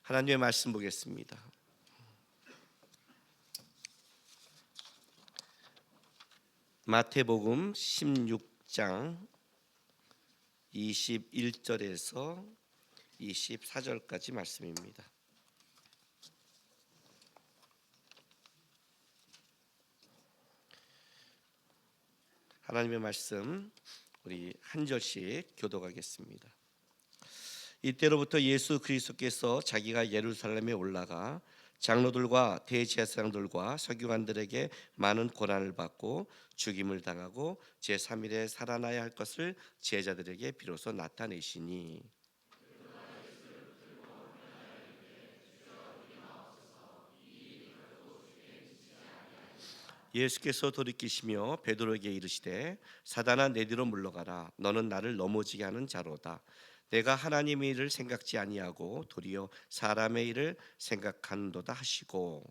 하나님의 말씀 보겠습니다. 마태복음 16장 21절에서 24절까지 말씀입니다. 하나님의 말씀 우리 한 절씩 교독하겠습니다. 이때로부터 예수 그리스도께서 자기가 예루살렘에 올라가 장로들과 대제사장들과 서기관들에게 많은 고난을 받고 죽임을 당하고 제3일에 살아나야 할 것을 제자들에게 비로소 나타내시니 예수께서 돌이키시며 베드로에게 이르시되 사단아 내 뒤로 물러가라 너는 나를 넘어지게 하는 자로다. 내가 하나님의 일을 생각지 아니하고 도리어 사람의 일을 생각하는도다 하시고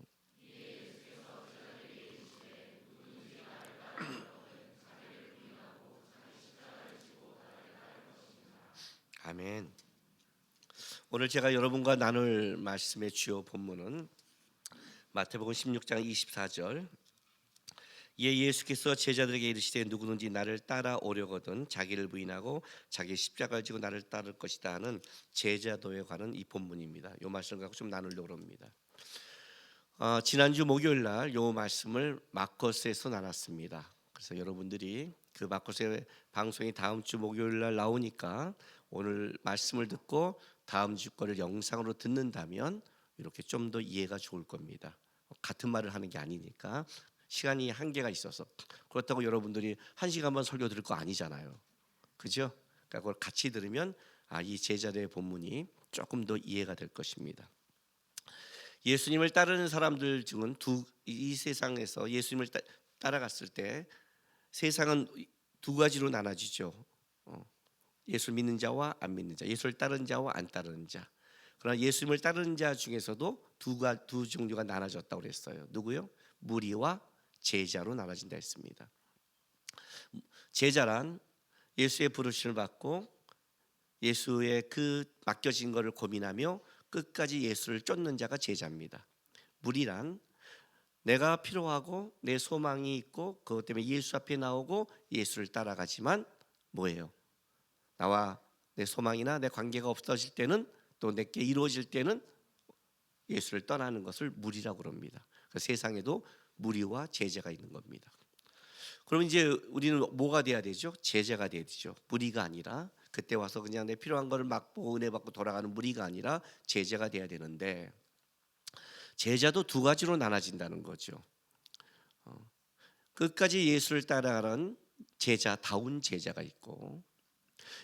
아멘. 오늘 제가 여러분과 나눌 말씀의 주요 본문은 마태복음 16장 24절. 이에 예수께서 제자들에게 이르시되 누구든지 나를 따라오려거든 자기를 부인하고 자기 십자가를 지고 나를 따를 것이다 하는 제자도에 관한 이 본문입니다. 이 말씀을 갖고 좀 나누려고 합니다. 지난주 목요일 날 이 말씀을 마커스에서 나눴습니다. 그래서 여러분들이 그 마커스의 방송이 다음 주 목요일 날 나오니까 오늘 말씀을 듣고 다음 주 거를 영상으로 듣는다면 이렇게 좀 더 이해가 좋을 겁니다. 같은 말을 하는 게 아니니까 시간이 한계가 있어서 그렇다고 여러분들이 한 시간만 설교 들을 거 아니잖아요. 그죠? 그러니까 그걸 같이 들으면 이 제자들의 본문이 조금 더 이해가 될 것입니다. 예수님을 따르는 사람들 중은 이 세상에서 예수님을 따라갔을 때 세상은 두 가지로 나눠지죠. 예수를 믿는 자와 안 믿는 자, 예수를 따르는 자와 안 따르는 자. 그러나 예수님을 따르는 자 중에서도 두 종류가 나눠졌다고 그랬어요. 누구요? 무리와 제자로 나눠진다 했습니다. 제자란 예수의 부르심을 받고 예수의 그 맡겨진 것을 고민하며 끝까지 예수를 쫓는 자가 제자입니다. 무리란 내가 필요하고 내 소망이 있고 그것 때문에 예수 앞에 나오고 예수를 따라가지만 뭐예요? 나와 내 소망이나 내 관계가 없어질 때는 또 내게 이루어질 때는 예수를 떠나는 것을 무리라고 합니다. 그 세상에도 무리와 제자가 있는 겁니다. 그럼 이제 우리는 뭐가 돼야 되죠? 제자가 돼야 되죠. 무리가 아니라 그때 와서 그냥 내 필요한 거를 막보고 은혜 받고 돌아가는 무리가 아니라 제자가 돼야 되는데 제자도 두 가지로 나눠진다는 거죠. 끝까지 예수를 따라가는 제자다운 제자가 있고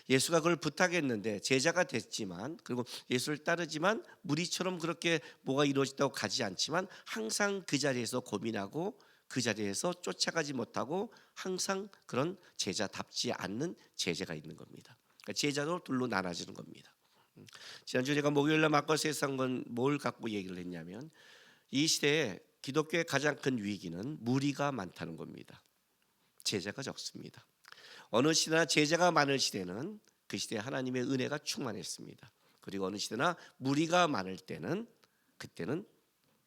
예수가 그걸 부탁했는데 제자가 됐지만 그리고 예수를 따르지만 무리처럼 그렇게 뭐가 이루어졌다고 가지 않지만 항상 그 자리에서 고민하고 그 자리에서 쫓아가지 못하고 항상 그런 제자답지 않는 제자가 있는 겁니다. 그러니까 제자도 둘로 나눠지는 겁니다. 지난주 제가 목요일날 마커스에서 한 건 뭘 갖고 얘기를 했냐면 이 시대에 기독교의 가장 큰 위기는 무리가 많다는 겁니다. 제자가 적습니다. 어느 시대나 제자가 많을 시대는 그 시대에 하나님의 은혜가 충만했습니다. 그리고 어느 시대나 무리가 많을 때는 그때는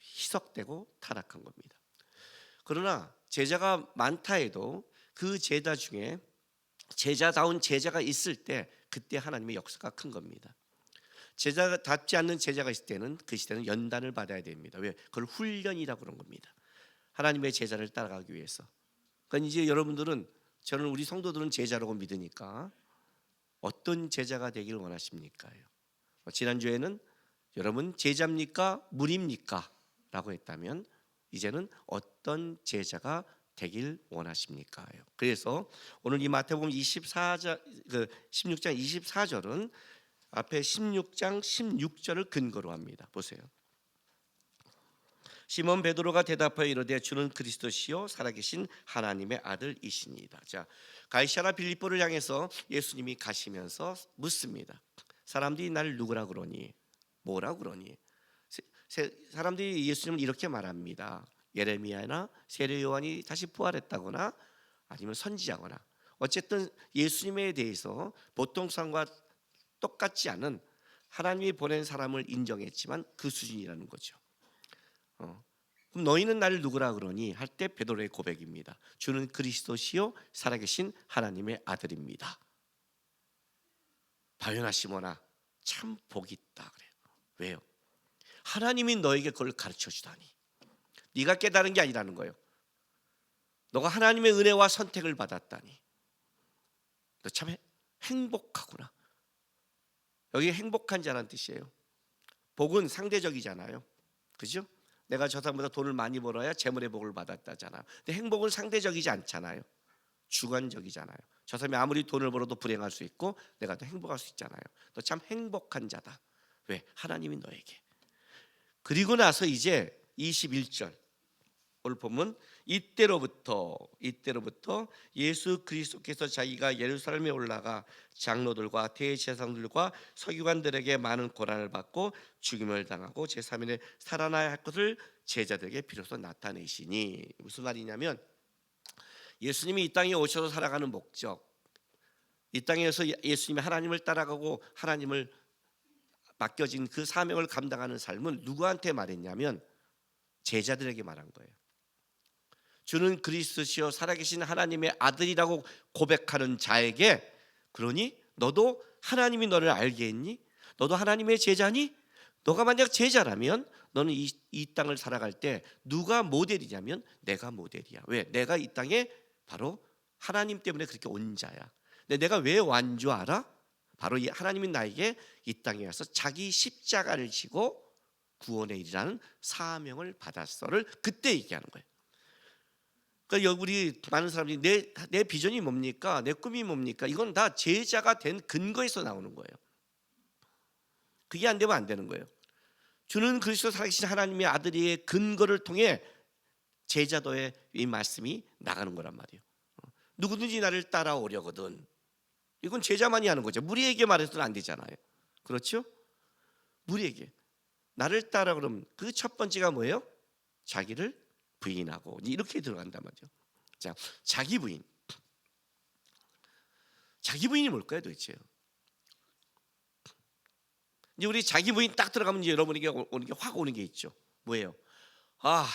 희석되고 타락한 겁니다. 그러나 제자가 많다 해도 그 제자 중에 제자다운 제자가 있을 때 그때 하나님의 역사가 큰 겁니다. 제자답지 않는 제자가 있을 때는 그 시대는 연단을 받아야 됩니다. 왜? 그걸 훈련이라고 그런 겁니다. 하나님의 제자를 따라가기 위해서. 그러니까 이제 여러분들은 저는 우리 성도들은 제자라고 믿으니까 어떤 제자가 되기를 원하십니까? 지난주에는 여러분 제자입니까? 무리입니까? 라고 했다면 이제는 어떤 제자가 되길 원하십니까? 그래서 오늘 이 마태복음 16장 24절은 앞에 16장 16절을 근거로 합니다. 보세요. 시몬 베드로가 대답하여 이르되 주는 그리스도시요 살아계신 하나님의 아들이시니이다. 자, 가이사랴 빌립보를 향해서 예수님이 가시면서 묻습니다. 사람들이 나를 누구라 그러니? 뭐라 그러니? 사람들이 예수님을 이렇게 말합니다. 예레미야나 세례 요한이 다시 부활했다거나 아니면 선지자거나 어쨌든 예수님에 대해서 보통 사람과 똑같지 않은 하나님이 보낸 사람을 인정했지만 그 수준이라는 거죠. 그럼 너희는 나를 누구라 그러니 할 때 베드로의 고백입니다. 주는 그리스도시요 살아계신 하나님의 아들입니다. 바요나 시몬아 참 복이 있다 그래요. 왜요? 하나님이 너에게 그걸 가르쳐 주다니. 네가 깨달은 게 아니라는 거예요. 너가 하나님의 은혜와 선택을 받았다니. 너 참 행복하구나. 여기 행복한 자라는 뜻이에요. 복은 상대적이잖아요. 그죠? 내가 저 사람보다 돈을 많이 벌어야 재물의 복을 받았다잖아요. 근데 행복은 상대적이지 않잖아요. 주관적이잖아요. 저 사람이 아무리 돈을 벌어도 불행할 수 있고 내가 더 행복할 수 있잖아요. 너 참 행복한 자다. 왜? 하나님이 너에게. 그리고 나서 이제 21절 오늘 보면 이때로부터 예수 그리스도께서 자기가 예루살렘에 올라가 장로들과 대제사장들과 서기관들에게 많은 고난을 받고 죽임을 당하고 제3일에 살아나야 할 것을 제자들에게 비로소 나타내시니. 무슨 말이냐면 예수님이 이 땅에 오셔서 살아가는 목적, 이 땅에서 예수님이 하나님을 따라가고 하나님을 맡겨진 그 사명을 감당하는 삶은 누구한테 말했냐면 제자들에게 말한 거예요. 주는 그리스도시요 살아계신 하나님의 아들이라고 고백하는 자에게, 그러니 너도 하나님이 너를 알게 했니? 너도 하나님의 제자니? 너가 만약 제자라면 너는 이 땅을 살아갈 때 누가 모델이냐면 내가 모델이야. 왜? 내가 이 땅에 바로 하나님 때문에 그렇게 온 자야. 근데 내가 왜 완 줄 알아? 바로 이 하나님이 나에게 이 땅에 와서 자기 십자가를 지고 구원의 일이라는 사명을 받았어를 그때 얘기하는 거예요. 그러니까 우리 많은 사람들이 내 비전이 뭡니까? 내 꿈이 뭡니까? 이건 다 제자가 된 근거에서 나오는 거예요. 그게 안 되면 안 되는 거예요. 주는 그리스도 살아계신 하나님의 아들의 근거를 통해 제자도의 이 말씀이 나가는 거란 말이에요. 누구든지 나를 따라오려거든. 이건 제자만이 하는 거죠. 무리에게 말해서는 안 되잖아요. 그렇죠? 무리에게 나를 따라 그러면 그 첫 번째가 뭐예요? 자기를 부인하고 이렇게 들어간단 말이죠. 자, 자기 부인. 자기 부인이 뭘까요, 도대체? 이제 우리 자기 부인 딱 들어가면 이제 여러분에게 오는 게 확 오는 게 있죠. 뭐예요? 아,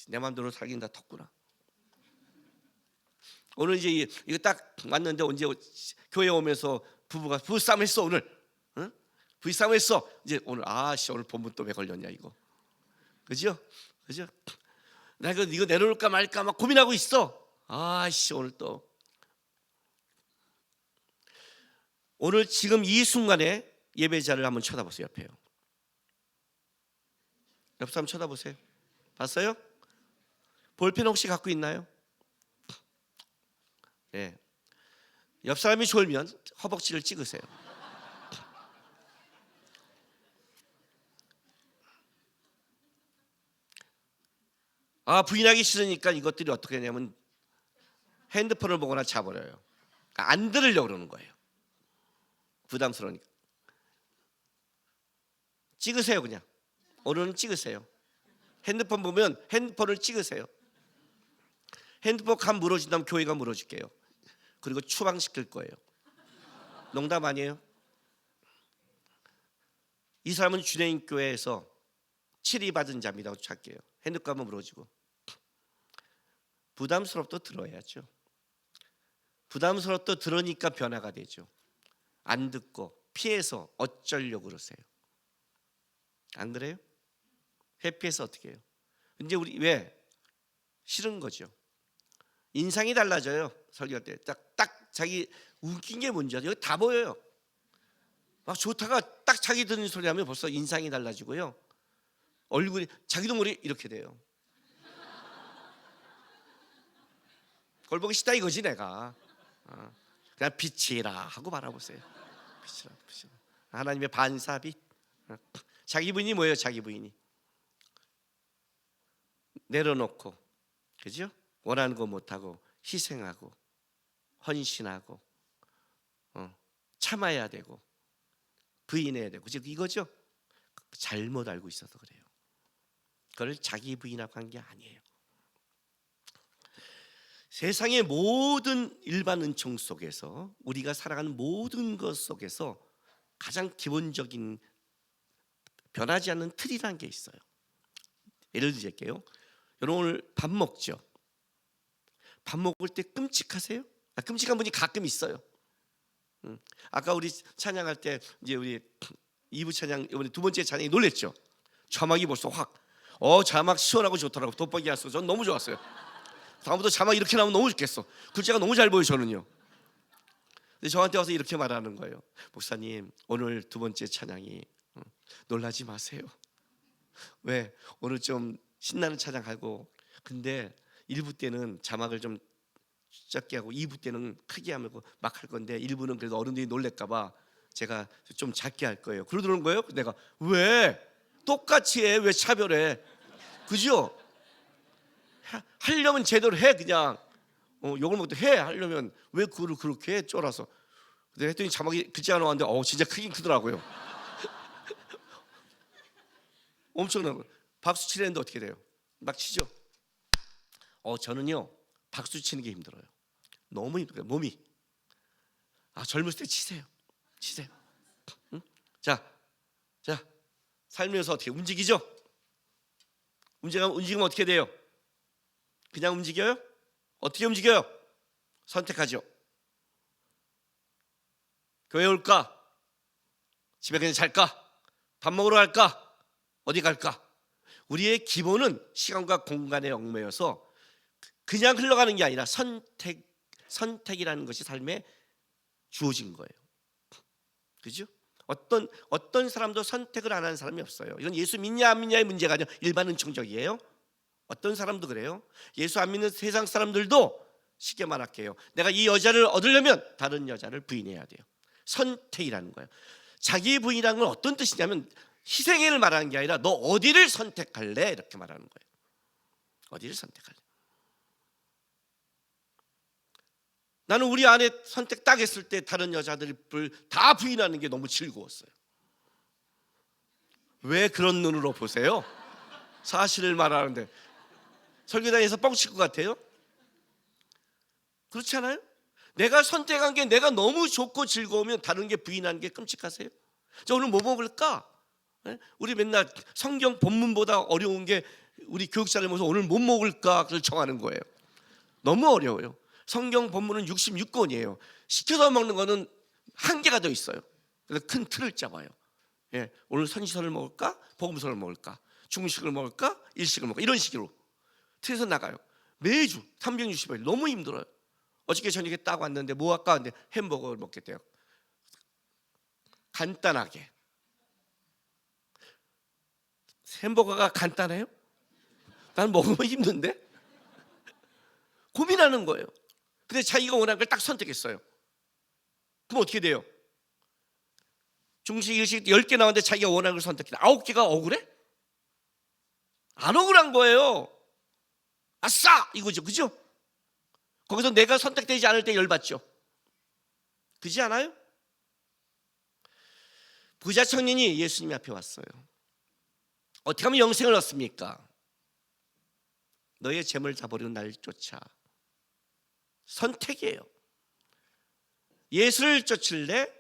내 마음대로 살긴 다 텄구나. 오늘 이제 이거 딱 왔는데 언제 교회 오면서 부부가 부부싸움 했어 오늘. 응? 부부싸움 했어. 이제 오늘 오늘 본문 또 왜 걸렸냐 이거. 그죠? 그죠? 나 이거 내려올까 말까 막 고민하고 있어. 오늘 또 오늘 지금 이 순간에 예배자를 한번 쳐다보세요. 옆에요. 옆 사람 쳐다보세요. 봤어요? 볼펜 혹시 갖고 있나요? 네. 옆 사람이 졸면 허벅지를 찍으세요. 부인하기 싫으니까 이것들이 어떻게 하냐면 핸드폰을 보거나 자버려요. 안 들으려고 그러는 거예요. 부담스러우니까. 찍으세요 그냥. 오늘은 찍으세요. 핸드폰 보면 핸드폰을 찍으세요. 핸드폰 감 물어준다면 교회가 물어줄게요. 그리고 추방시킬 거예요. 농담 아니에요. 이 사람은 주내인 교회에서 치리받은 자입니다. 찾게요. 핸드폰 한번 물어주고. 부담스럽도 들어야죠. 부담스럽도 들으니까 변화가 되죠. 안 듣고 피해서 어쩌려고 그러세요? 안 그래요? 회피해서 어떻게 해요? 이제 우리 왜? 싫은 거죠. 인상이 달라져요. 설교 때 딱 자기 웃긴 게 뭔지 알아요? 여기 다 보여요. 막 좋다가 딱 자기 듣는 소리 하면 벌써 인상이 달라지고요. 얼굴이 자기도 모르게 이렇게 돼요. 그걸 보기 싫다 이거지 내가. 그냥 빛이라 하고 바라보세요. 빛이라. 하나님의 반사빛. 자기 부인이 뭐예요? 자기 부인이 내려놓고, 그죠? 원하는 거 못하고 희생하고 헌신하고 참아야 되고 부인해야 되고 이거죠. 잘못 알고 있어서 그래요. 그걸 자기 부인하고 한 게 아니에요. 세상의 모든 일반 은총 속에서 우리가 살아가는 모든 것 속에서 가장 기본적인 변하지 않는 틀이라는 게 있어요. 예를 들게요. 여러분 오늘 밥 먹죠. 밥 먹을 때 끔찍하세요? 끔찍한 분이 가끔 있어요. 아까 우리 찬양할 때 이제 우리 2부 찬양 이번에 두 번째 찬양이 놀랬죠. 자막이 벌써 확 자막 시원하고 좋더라고. 돋보기 왔어. 전 너무 좋았어요. 다음부터 자막 이렇게 나오면 너무 좋겠어. 글자가 너무 잘 보여 저는요. 근데 저한테 와서 이렇게 말하는 거예요. 목사님 오늘 두 번째 찬양이 놀라지 마세요. 왜? 오늘 좀 신나는 찬양하고 근데 1부 때는 자막을 좀 작게 하고 2부 때는 크게 하고 막 할 건데 1부는 그래도 어른들이 놀랄까 봐 제가 좀 작게 할 거예요. 그러더는 거예요. 내가 왜? 똑같이 해. 왜 차별해? 그죠? 하려면 제대로 해 그냥. 욕을 먹도 해 하려면 왜 그걸 그렇게 해 쫄아서. 근데 했더니 자막이 글자가 나왔는데 진짜 크긴 크더라고요. 엄청나고 박수 치려는데 어떻게 돼요? 막 치죠. 저는요 박수 치는 게 힘들어요. 너무 힘들어요. 몸이. 젊었을 때 치세요. 응? 자 살면서 어떻게 움직이죠? 움직이면 어떻게 돼요? 그냥 움직여요? 어떻게 움직여요? 선택하죠. 교회 올까? 집에 그냥 잘까? 밥 먹으러 갈까? 어디 갈까? 우리의 기본은 시간과 공간에 얽매여서 그냥 흘러가는 게 아니라 선택이라는 것이 삶에 주어진 거예요. 그죠? 어떤 사람도 선택을 안 하는 사람이 없어요. 이건 예수 믿냐 안 믿냐의 문제가 아니라 일반 은총적이에요. 어떤 사람도 그래요. 예수 안 믿는 세상 사람들도 쉽게 말할게요. 내가 이 여자를 얻으려면 다른 여자를 부인해야 돼요. 선택이라는 거예요. 자기 부인이라는 건 어떤 뜻이냐면 희생을 말하는 게 아니라 너 어디를 선택할래? 이렇게 말하는 거예요. 어디를 선택할래? 나는 우리 아내 선택 딱 했을 때 다른 여자들을 다 부인하는 게 너무 즐거웠어요. 왜 그런 눈으로 보세요? 사실을 말하는데 설교단에서 뻥칠 것 같아요? 그렇지 않아요? 내가 선택한 게 내가 너무 좋고 즐거우면 다른 게 부인하는 게 끔찍하세요? 저 오늘 뭐 먹을까? 우리 맨날 성경 본문보다 어려운 게 우리 교육자를 모셔서 오늘 뭐 먹을까를 정하는 거예요. 너무 어려워요. 성경 본문은 66권이에요. 시켜서 먹는 거는 한계가 더 있어요. 그래서 큰 틀을 잡아요. 오늘 선지서를 먹을까? 복음서를 먹을까? 중식을 먹을까? 일식을 먹을까? 이런 식으로 틀에서 나가요. 매주 365일 너무 힘들어요. 어저께 저녁에 딱 왔는데 뭐 할까? 근데 햄버거를 먹겠대요. 간단하게. 햄버거가 간단해요? 난 먹으면 힘든데? 고민하는 거예요. 근데 자기가 원하는 걸 딱 선택했어요. 그럼 어떻게 돼요? 중식, 일식 10개 나왔는데 자기가 원하는 걸 선택했다. 9개가 억울해? 안 억울한 거예요. 아싸! 이거죠. 그죠? 거기서 내가 선택되지 않을 때 열받죠. 그렇지 않아요? 부자 청년이 예수님 앞에 왔어요. 어떻게 하면 영생을 얻습니까? 너의 재물 다 버리고 날 쫓아. 선택이에요. 예수를 쫓을래?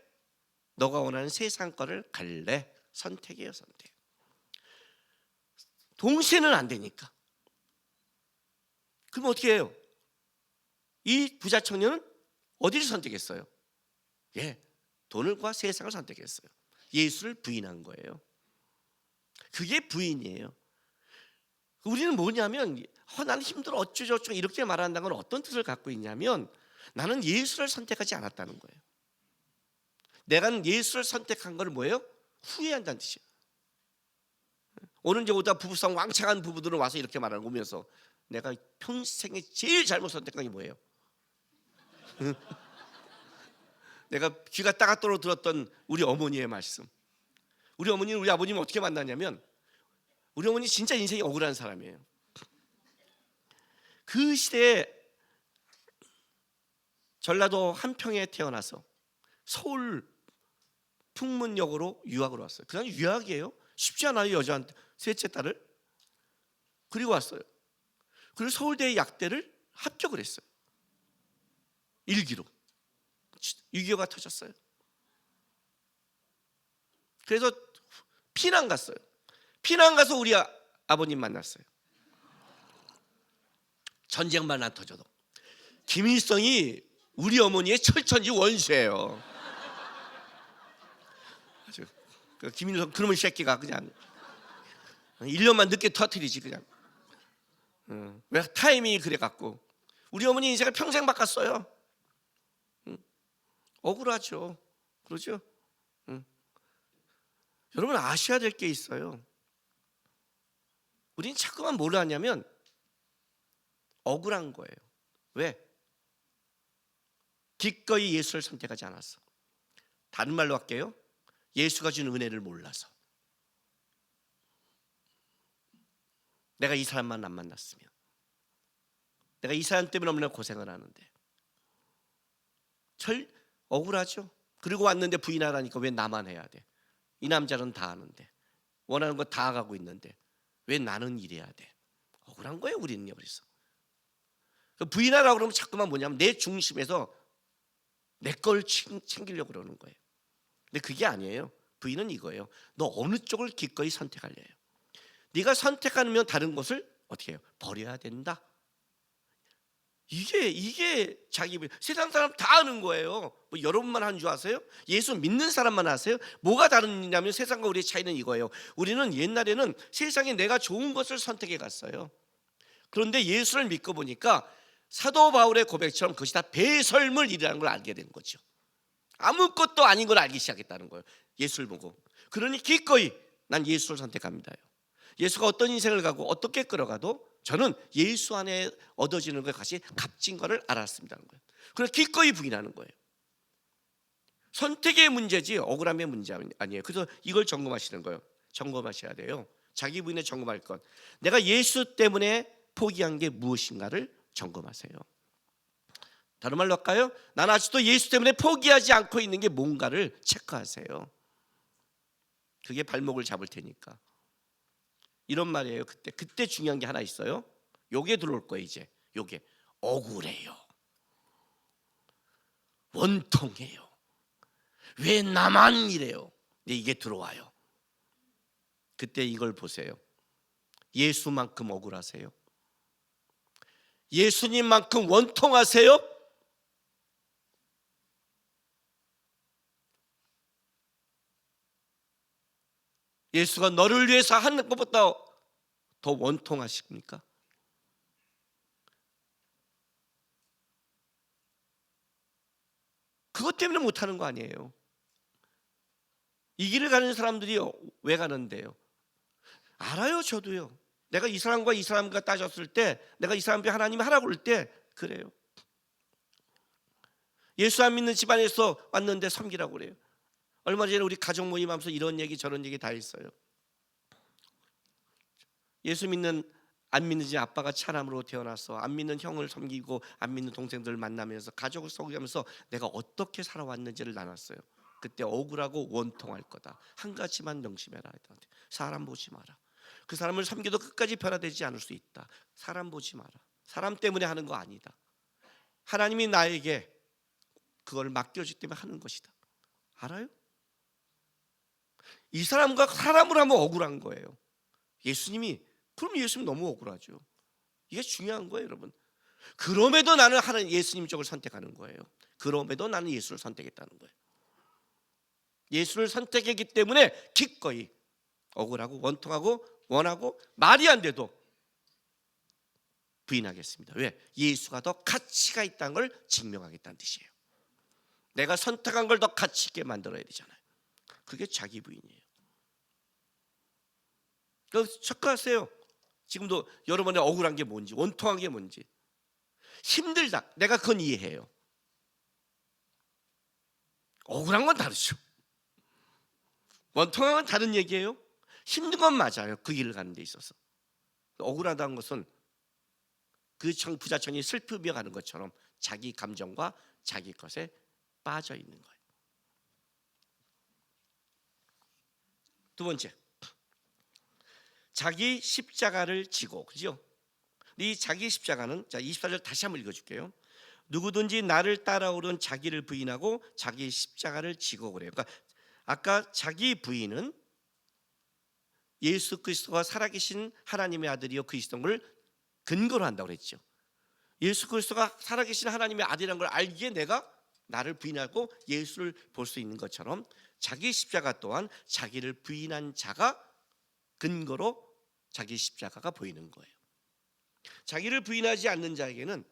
너가 원하는 세상 거를 갈래? 선택이에요. 선택. 동시에는 안 되니까. 그럼 어떻게 해요? 이 부자 청년은 어디를 선택했어요? 돈과 세상을 선택했어요. 예수를 부인한 거예요. 그게 부인이에요. 우리는 뭐냐면 나는 힘들어 어쩌고저쩌고 이렇게 말한다는 건 어떤 뜻을 갖고 있냐면 나는 예수를 선택하지 않았다는 거예요. 내가 예수를 선택한 걸 뭐예요? 후회한다는 뜻이에요. 오늘 이제 오다 부부싸움 왕창한 부부들은 와서 이렇게 말하는 오면서 내가 평생에 제일 잘못 선택한 게 뭐예요? 내가 귀가 따갑도록 들었던 우리 어머니의 말씀. 우리 어머니는 우리 아버님을 어떻게 만났냐면 우리 어머니 진짜 인생이 억울한 사람이에요. 그 시대에 전라도 한평에 태어나서 서울 풍문역으로 유학을 왔어요. 그냥 유학이에요. 쉽지 않아요. 여자한테 셋째 딸을. 그리고 왔어요. 그리고 서울대 약대를 합격을 했어요. 1기로 6.25가 터졌어요. 그래서 피난 갔어요. 피난 가서 우리 아버님 만났어요. 전쟁만 안 터져도. 김일성이 우리 어머니의 철천지 원수예요. 아주 그 김일성 그놈의 새끼가 그냥 1년만 늦게 터뜨리지 그냥. 왜 타이밍이 그래 갖고 우리 어머니 인생을 평생 바꿨어요. 억울하죠. 그러죠? 여러분 아셔야 될 게 있어요. 우리는 자꾸만 뭘 하냐면 억울한 거예요. 왜? 기꺼이 예수를 선택하지 않았어. 다른 말로 할게요. 예수가 준 은혜를 몰라서. 내가 이 사람만 안 만났으면, 내가 이 사람 때문에 얼마나 고생을 하는데. 억울하죠. 그리고 왔는데 부인하라니까 왜 나만 해야 돼? 이 남자는 다 하는데, 원하는 거 다 가고 있는데 왜 나는 이래야 돼? 억울한 거예요 우리는요. 그래서 부인하라고 그러면 자꾸만 뭐냐면 내 중심에서 내 걸 챙기려고 그러는 거예요. 근데 그게 아니에요. 부인은 이거예요. 너 어느 쪽을 기꺼이 선택할래요? 네가 선택하면 다른 것을 어떻게 해요? 버려야 된다. 이게 자기 세상 사람 다 아는 거예요. 뭐 여러분만 하는 줄 아세요? 예수 믿는 사람만 아세요? 뭐가 다르냐면 세상과 우리의 차이는 이거예요. 우리는 옛날에는 세상에 내가 좋은 것을 선택해 갔어요. 그런데 예수를 믿고 보니까 사도 바울의 고백처럼 그것이 다 배설물이라는 걸 알게 된 거죠. 아무것도 아닌 걸 알기 시작했다는 거예요. 예수를 보고. 그러니 기꺼이 난 예수를 선택합니다요. 예수가 어떤 인생을 가고 어떻게 끌어가도 저는 예수 안에 얻어지는 것이 값진 것을 알았습니다는 거예요. 그래서 기꺼이 부인하는 거예요. 선택의 문제지 억울함의 문제 아니에요. 그래서 이걸 점검하시는 거예요. 점검하셔야 돼요. 자기 부인에 점검할 것. 내가 예수 때문에 포기한 게 무엇인가를 점검하세요. 다른 말로 할까요? 난 아직도 예수 때문에 포기하지 않고 있는 게 뭔가를 체크하세요. 그게 발목을 잡을 테니까. 이런 말이에요. 그때 중요한 게 하나 있어요. 요게 들어올 거예요. 이제 요게 억울해요. 원통해요. 왜 나만 이래요? 근데 이게 들어와요. 그때 이걸 보세요. 예수만큼 억울하세요? 예수님만큼 원통하세요? 예수가 너를 위해서 하는 것보다 더 원통하십니까? 그것 때문에 못하는 거 아니에요. 이 길을 가는 사람들이 왜 가는데요? 알아요. 저도요. 내가 이 사람과 이 사람과 따졌을 때, 내가 이 사람이 하나님이 하라고 할 때 그래요. 예수 안 믿는 집안에서 왔는데 섬기라고 그래요. 얼마 전에 우리 가족 모임하면서 이런 얘기 저런 얘기 다 했어요. 예수 믿는 안 믿는 집 아빠가 차남으로 태어나서 안 믿는 형을 섬기고 안 믿는 동생들을 만나면서 가족을 섬기면서 내가 어떻게 살아왔는지를 나눴어요. 그때 억울하고 원통할 거다. 한 가지만 명심해라. 사람 보지 마라. 그 사람을 섬겨도 끝까지 변화되지 않을 수 있다. 사람 보지 마라. 사람 때문에 하는 거 아니다. 하나님이 나에게 그걸 맡겨주기 때문에 하는 것이다. 알아요? 이 사람과 사람을 하면 억울한 거예요. 예수님이 그럼 예수님 너무 억울하죠. 이게 중요한 거예요, 여러분. 그럼에도 나는 하나님 예수님 쪽을 선택하는 거예요. 그럼에도 나는 예수를 선택했다는 거예요. 예수를 선택했기 때문에 기꺼이 억울하고 원통하고 원하고 말이 안 돼도 부인하겠습니다. 왜? 예수가 더 가치가 있다는 걸 증명하겠다는 뜻이에요. 내가 선택한 걸 더 가치 있게 만들어야 되잖아요. 그게 자기 부인이에요. 그래서 체크하세요. 지금도 여러분의 억울한 게 뭔지, 원통한 게 뭔지. 힘들다. 내가 그건 이해해요. 억울한 건 다르죠. 원통한 건 다른 얘기예요. 힘든 건 맞아요. 그 길을 가는 데 있어서. 억울하다는 것은 그 부자청이 슬프며 가는 것처럼 자기 감정과 자기 것에 빠져 있는 거예요. 두 번째, 자기 십자가를 지고, 그죠? 이 자기 십자가는, 자 24절 다시 한번 읽어줄게요. 누구든지 나를 따라오는 자기를 부인하고 자기 십자가를 지고 그래요. 그러니까 아까 자기 부인은 예수 그리스도가 살아계신 하나님의 아들이요 그리스도인 걸 근거로 한다고 그랬죠. 예수 그리스도가 살아계신 하나님의 아들이라는 걸 알기에 내가 나를 부인하고 예수를 볼 수 있는 것처럼 자기 십자가 또한 자기를 부인한 자가 근거로 자기 십자가가 보이는 거예요. 자기를 부인하지 않는 자에게는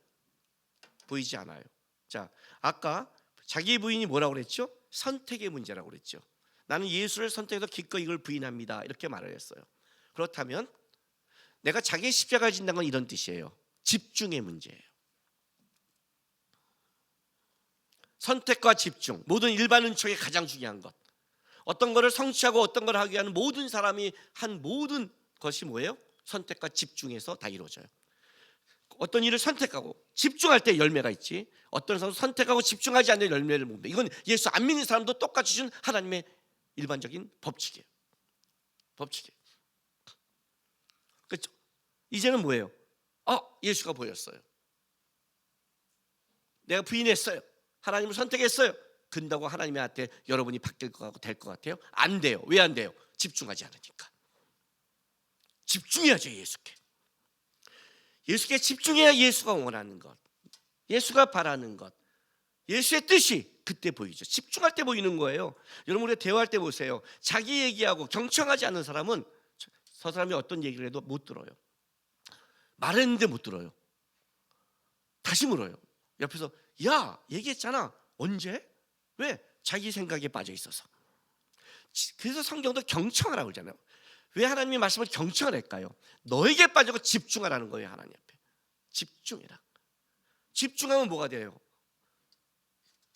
보이지 않아요. 자, 아까 자기 부인이 뭐라고 그랬죠? 선택의 문제라고 그랬죠. 나는 예수를 선택해서 기꺼이 이걸 부인합니다, 이렇게 말을 했어요. 그렇다면 내가 자기 십자가를 진다는 건 이런 뜻이에요. 집중의 문제예요. 선택과 집중, 모든 일반 은총의 가장 중요한 것. 어떤 것을 성취하고 어떤 걸 하기 위한 모든 사람이 한 모든 것이 뭐예요? 선택과 집중에서 다 이루어져요. 어떤 일을 선택하고 집중할 때 열매가 있지, 어떤 사람은 선택하고 집중하지 않는 열매를 못 맺는다. 이건 예수 안 믿는 사람도 똑같이 준 하나님의 일반적인 법칙이에요. 법칙이에요. 그렇죠? 이제는 뭐예요? 예수가 보였어요. 내가 부인했어요. 하나님을 선택했어요. 근다고 하나님한테 여러분이 바뀔 것 같고 될 것 같아요? 안 돼요. 왜 안 돼요? 집중하지 않으니까. 집중해야죠. 예수께. 예수께 집중해야 예수가 원하는 것, 예수가 바라는 것, 예수의 뜻이 그때 보이죠. 집중할 때 보이는 거예요. 여러분, 우리가 대화할 때 보세요. 자기 얘기하고 경청하지 않는 사람은 저 사람이 어떤 얘기를 해도 못 들어요. 말했는데 못 들어요. 다시 물어요. 옆에서 야, 얘기했잖아. 언제? 왜? 자기 생각에 빠져 있어서. 그래서 성경도 경청하라고 그러잖아요. 왜 하나님이 말씀을 경청하랄까요? 너에게 빠지고 집중하라는 거예요. 하나님 앞에 집중해라. 집중하면 뭐가 돼요?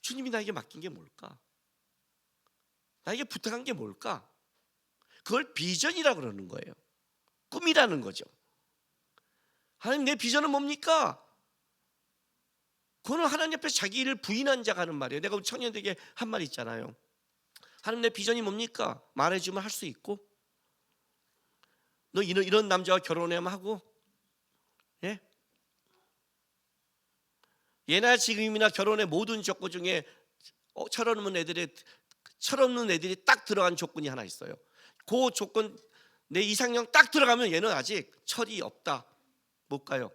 주님이 나에게 맡긴 게 뭘까? 나에게 부탁한 게 뭘까? 그걸 비전이라고 그러는 거예요. 꿈이라는 거죠. 하나님, 내 비전은 뭡니까? 그거는 하나님 앞에 자기 일을 부인한 자가 하는 말이에요. 내가 우리 청년들에게 한 말 있잖아요. 하나님, 내 비전이 뭡니까? 말해주면 할 수 있고, 너 이런 남자와 결혼하면 하고, 예? 예나 지금이나 결혼의 모든 조건 중에 철없는 애들이 딱 들어간 조건이 하나 있어요. 그 조건, 내 이상형 딱 들어가면 얘는 아직 철이 없다. 못 가요.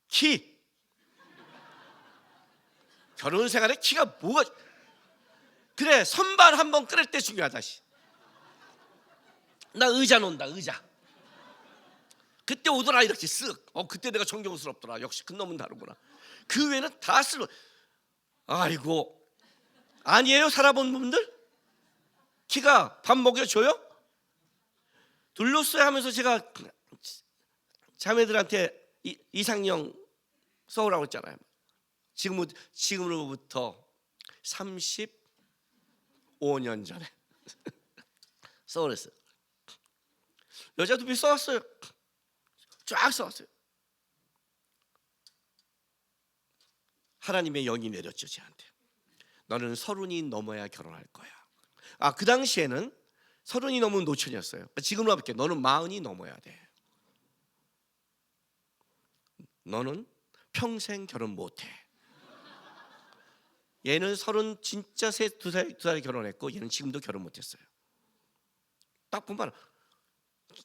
키. 결혼 생활에 키가 뭐가, 그래, 선반 한번 끓일 때 중요하다. 나 의자 놓는다. 의자. 그때 오더라. 이렇게 쓱. 그때 내가 존경스럽더라. 역시 큰 놈은 다르구나. 그 외에는 다 쓸어. 아이고, 아니에요? 살아본 분들? 키가 밥 먹여줘요? 둘러싸야 하면서 제가 자매들한테 이상형 써오라고 했잖아요. 지금으로부터 35년 전에 써오랬어요. 여자 두피 써왔어요. 쫙 써왔어요. 하나님의 영이 내렸죠, 저한테. 너는 30이 넘어야 결혼할 거야. 그 당시에는 30이 넘으면 노천이었어요. 지금으로 볼게. 너는 40이 넘어야 돼. 너는 평생 결혼 못해. 얘는 30 진짜 두 살에 결혼했고, 얘는 지금도 결혼 못했어요. 딱 보면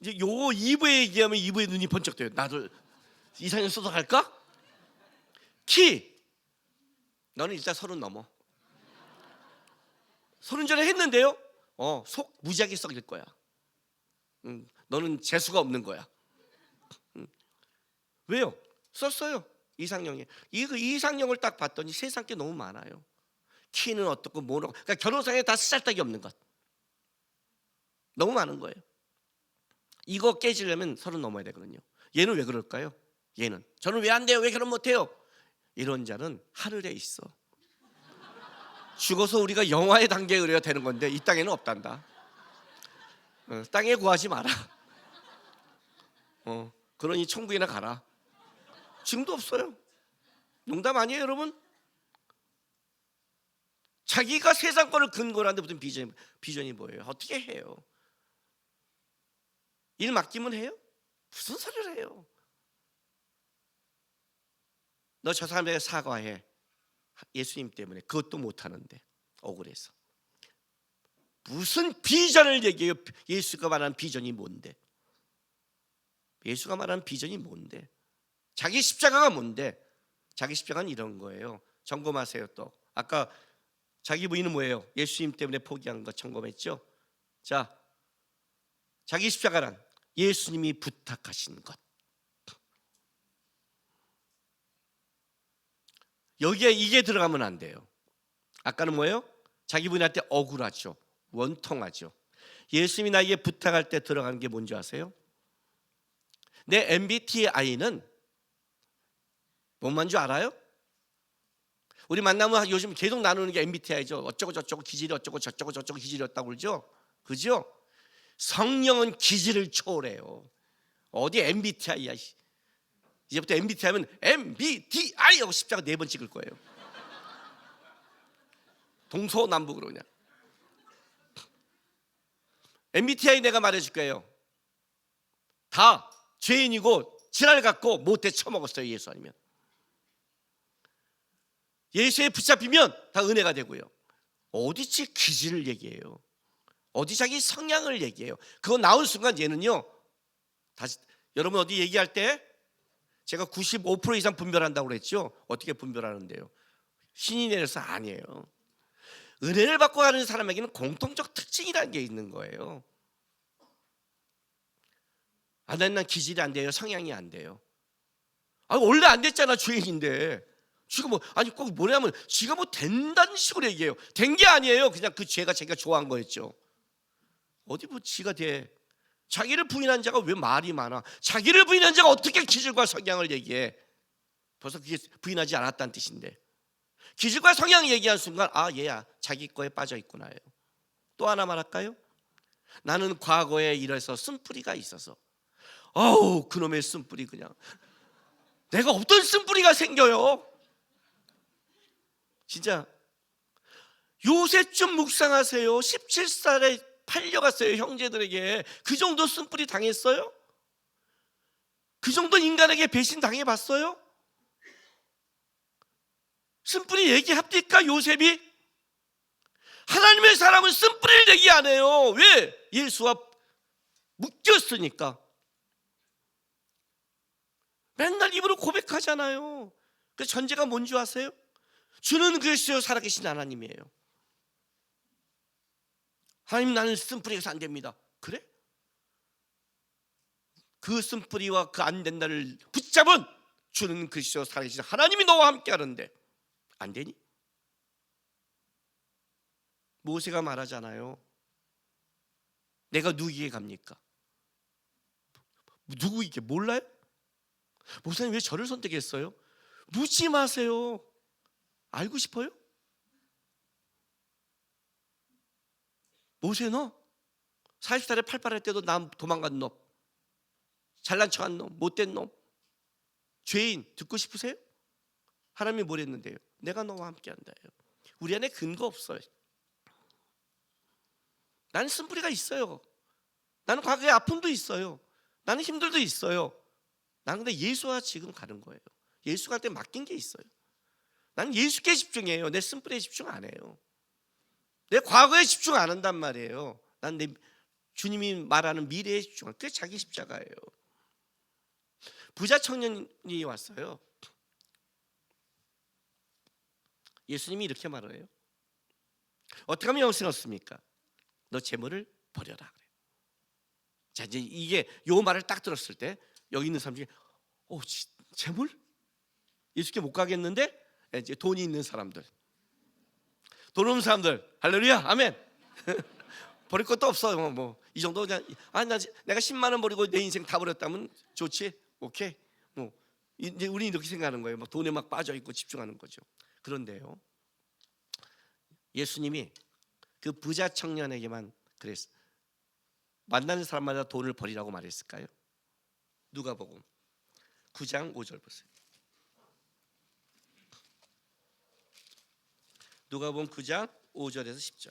이제 요 2부에 얘기하면 2부에 눈이 번쩍 떠요. 나도 이상형 써서 갈까? 키. 너는 일단 30 넘어. 30 전에 했는데요. 속 무지하게 썩일 거야. 너는 재수가 없는 거야. 왜요? 썼어요. 이상형에. 이상형을 딱 봤더니 세상 게 너무 많아요. 키는 어떻고 뭐라고. 그러니까 결혼상에 다 쓰잘데기 없는 것. 너무 많은 거예요. 이거 깨지려면 30 넘어야 되거든요. 얘는 왜 그럴까요? 얘는 저는 왜 안 돼요? 왜 결혼 못 해요? 이런 자는 하늘에 있어. 죽어서 우리가 영화의 단계에 의뢰야 되는 건데 이 땅에는 없단다. 땅에 구하지 마라. 그러니 천국이나 가라. 지금도 없어요. 농담 아니에요, 여러분? 자기가 세상 거를 근거로 하는데 무슨 비전이 뭐예요? 어떻게 해요? 일 맡기면 해요? 무슨 소리를 해요? 너 저 사람에게 사과해. 예수님 때문에 그것도 못하는데 억울해서. 무슨 비전을 얘기해요? 예수가 말하는 비전이 뭔데? 예수가 말하는 비전이 뭔데? 자기 십자가가 뭔데? 자기 십자가는 이런 거예요. 점검하세요. 또 아까 자기 부인은 뭐예요? 예수님 때문에 포기한 거 점검했죠? 자, 자기 십자가란 예수님이 부탁하신 것. 여기에 이게 들어가면 안 돼요. 아까는 뭐예요? 자기 부인한테 억울하죠. 원통하죠. 예수님이 나에게 부탁할 때 들어가는 게 뭔지 아세요? 내 MBTI는 뭔만 줄 알아요? 우리 만나면 요즘 계속 나누는 게 MBTI죠. 어쩌고 저쩌고 기질이 어쩌고 저쩌고 저쩌고 기질이 없다고 그러죠. 그죠? 성령은 기질을 초월해요. 어디 MBTI야. 이제부터 MBTI면 MBTI 하고 십자가 4번 찍을 거예요. 동서남북으로 그냥. MBTI 내가 말해줄 거예요. 다 죄인이고 지랄 갖고 못돼 처먹었어요. 예수 아니면. 예수에 붙잡히면 다 은혜가 되고요. 어디지 기질을 얘기해요. 어디 자기 성향을 얘기해요. 그거 나온 순간 얘는요. 다시 여러분 어디 얘기할 때 제가 95% 이상 분별한다고 그랬죠. 어떻게 분별하는데요? 신이 내려서 아니에요. 은혜를 받고 가는 사람에게는 공통적 특징이라는 게 있는 거예요. 아, 난 기질이 안 돼요. 성향이 안 돼요. 아, 원래 안 됐잖아. 죄인인데. 지가 뭐 아니 꼭 뭐냐면 지가 뭐 된다는 식으로 얘기해요. 된 게 아니에요. 그냥 그 죄가 자기가 좋아한 거였죠. 어디 뭐 지가 돼. 자기를 부인한 자가 왜 말이 많아. 자기를 부인한 자가 어떻게 기질과 성향을 얘기해. 벌써 그게 부인하지 않았다는 뜻인데. 기질과 성향 얘기한 순간 아 얘야 자기 거에 빠져 있구나요. 또 하나 말할까요? 나는 과거에 이래서 쓴뿌리가 있어서 아우 그놈의 쓴뿌리 그냥 내가 없던 쓴뿌리가 생겨요. 진짜 요새쯤 묵상하세요. 17살에 팔려갔어요. 형제들에게. 그 정도 쓴뿌리 당했어요? 그 정도 인간에게 배신 당해봤어요? 쓴뿌리 얘기합니까? 요셉이? 하나님의 사람은 쓴뿌리를 얘기 안 해요. 왜? 예수와 묶였으니까. 맨날 입으로 고백하잖아요. 그 전제가 뭔지 아세요? 주는 그리스도 살아계신 하나님이에요. 하나님 나는 쓴뿌리가 안 됩니다. 그래? 그 쓴뿌리와 그 안 된다를 붙잡은 주는 그리스도 살아계신 하나님이 너와 함께 하는데 안 되니? 모세가 말하잖아요. 내가 누구에게 갑니까? 누구에게 몰라요? 목사님 왜 저를 선택했어요? 묻지 마세요. 알고 싶어요? 모세 너 40살에 팔팔할 때도 남 도망간 놈, 잘난 척한 놈, 못된 놈, 죄인 듣고 싶으세요? 하나님이 뭘 했는데요? 내가 너와 함께 한다요. 우리 안에 근거 없어요. 나는 쓴뿌리가 있어요. 나는 과거에 아픔도 있어요. 나는 힘들도 있어요. 나는 근데 예수와 지금 가는 거예요. 예수 갈 때 맡긴 게 있어요. 나는 예수께 집중해요. 내 쓴뿌리에 집중 안 해요. 내 과거에 집중 안 한단 말이에요. 난 내 주님이 말하는 미래에 집중해. 그게 자기 십자가예요. 부자 청년이 왔어요. 예수님이 이렇게 말을 해요. 어떻게 하면 영생을 얻습니까? 너 재물을 버려라 그래요. 자 이제 이게 요 말을 딱 들었을 때 여기 있는 사람 중에 재물? 예수께 못 가겠는데 이제 돈이 있는 사람들, 돈 없는 사람들 할렐루야 아멘. 버릴 것도 없어. 뭐 이 정도 그냥 내가 10만 원 버리고 내 인생 다 버렸다면 좋지. 오케이. 뭐 이제 우리 이렇게 생각하는 거예요. 막 돈에 막 빠져 있고 집중하는 거죠. 그런데요, 예수님이 그 부자 청년에게만 그랬어. 만나는 사람마다 돈을 버리라고 말했을까요? 누가복음 9장 5절 보세요. 누가복음 9장 5절에서 10절.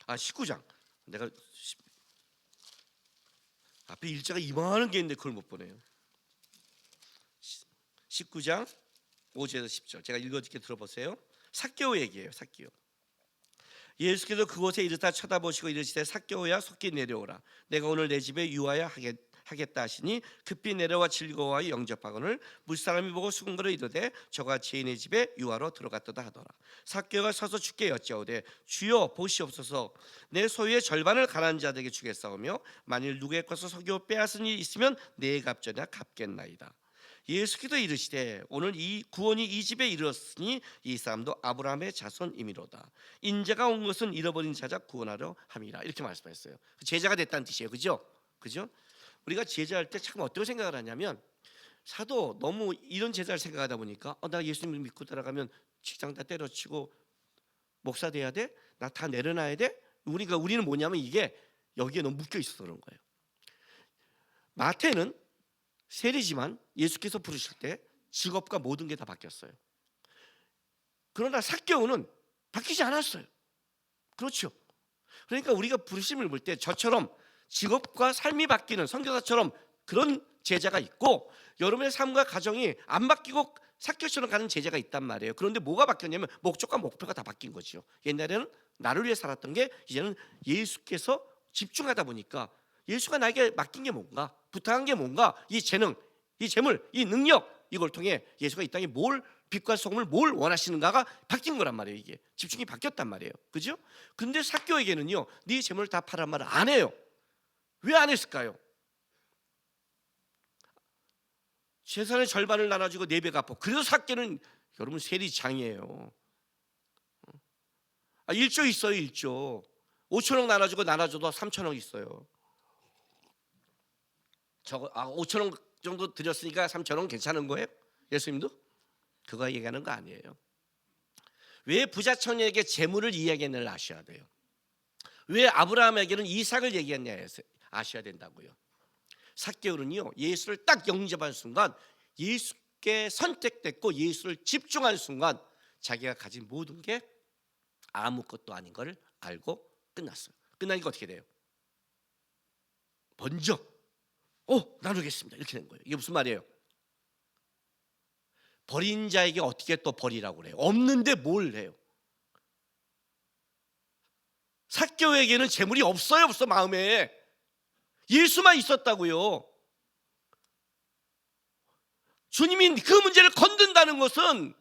아 19장. 내가 앞에 일자가 이만한 게 있는데 그걸 못 보네요. 19장 5절에서 10절 제가 읽어드릴게 들어보세요. 삭개오 얘기예요. 삭개오. 예수께서 그곳에 이르다 쳐다보시고 이르시되 삭개오야 속히 내려오라. 내가 오늘 내 집에 유하여 하겠다 하시니 급히 내려와 즐거워하여 영접하거늘 물사람이 보고 수군거려 이르되 저가 죄인의 집에 유하로 들어갔도다 하더라. 삭개오가 서서 주께 여짜오되 주여 보시옵소서 내 소유의 절반을 가난한 자들에게 주겠사오며 만일 누구의 것을 속여 빼앗은 일이 있으면 내 값전에 갚겠나이다. 예수께서 이르시되 오늘 이 구원이 이 집에 이르렀으니 이 사람도 아브라함의 자손이미로다. 인자가 온 것은 잃어버린 자자 구원하려 함이라. 이렇게 말씀했어요. 제자가 됐다는 뜻이에요. 그죠? 우리가 제자할 때 참 어떻게 생각을 하냐면 사도 너무 이런 제자를 생각하다 보니까 나 예수님을 믿고 따라가면 직장 다 때려치고 목사 돼야 돼? 나 다 내려놔야 돼? 우리는 뭐냐면 이게 여기에 너무 묶여 있어서 그런 거예요. 마태는 세리지만 예수께서 부르실 때 직업과 모든 게 다 바뀌었어요. 그러나 삭개오는 바뀌지 않았어요. 그렇죠. 그러니까 우리가 부르심을 볼 때 저처럼 직업과 삶이 바뀌는 선교사처럼 그런 제자가 있고 여러분의 삶과 가정이 안 바뀌고 삭개오처럼 가는 제자가 있단 말이에요. 그런데 뭐가 바뀌었냐면 목적과 목표가 다 바뀐 거죠. 옛날에는 나를 위해 살았던 게 이제는 예수께서 집중하다 보니까 예수가 나에게 맡긴 게 뭔가, 부탁한 게 뭔가, 이 재능, 이 재물, 이 능력 이걸 통해 예수가 이 땅에 뭘 빛과 소금을 뭘 원하시는가가 바뀐 거란 말이에요. 이게 집중이 바뀌었단 말이에요. 그죠? 근데 삭개오에게는요, 네 재물을 다 팔란 말을 안 해요. 왜 안 했을까요? 재산의 절반을 나눠주고 4배 갚고. 그래서 삭개오는 여러분 세리장이에요. 1조 있어요. 1조 5천억 나눠줘도 3천억 있어요. 5천원 정도 드렸으니까 3천원 괜찮은 거예요? 예수님도? 그거 얘기하는 거 아니에요. 왜 부자청에게 재물을 이야기했는지를 아셔야 돼요. 왜 아브라함에게는 이삭을 얘기했냐 아셔야 된다고요. 삭개오는요, 예수를 딱 영접한 순간, 예수께 선택됐고 예수를 집중한 순간 자기가 가진 모든 게 아무것도 아닌 걸 알고 끝났어요. 끝나니까 어떻게 돼요? 먼저 나누겠습니다. 이렇게 된 거예요. 이게 무슨 말이에요? 버린 자에게 어떻게 또 버리라고 그래요? 없는데 뭘 해요? 삭개오에게는 재물이 없어요. 없어 마음에. 예수만 있었다고요. 주님이 그 문제를 건든다는 것은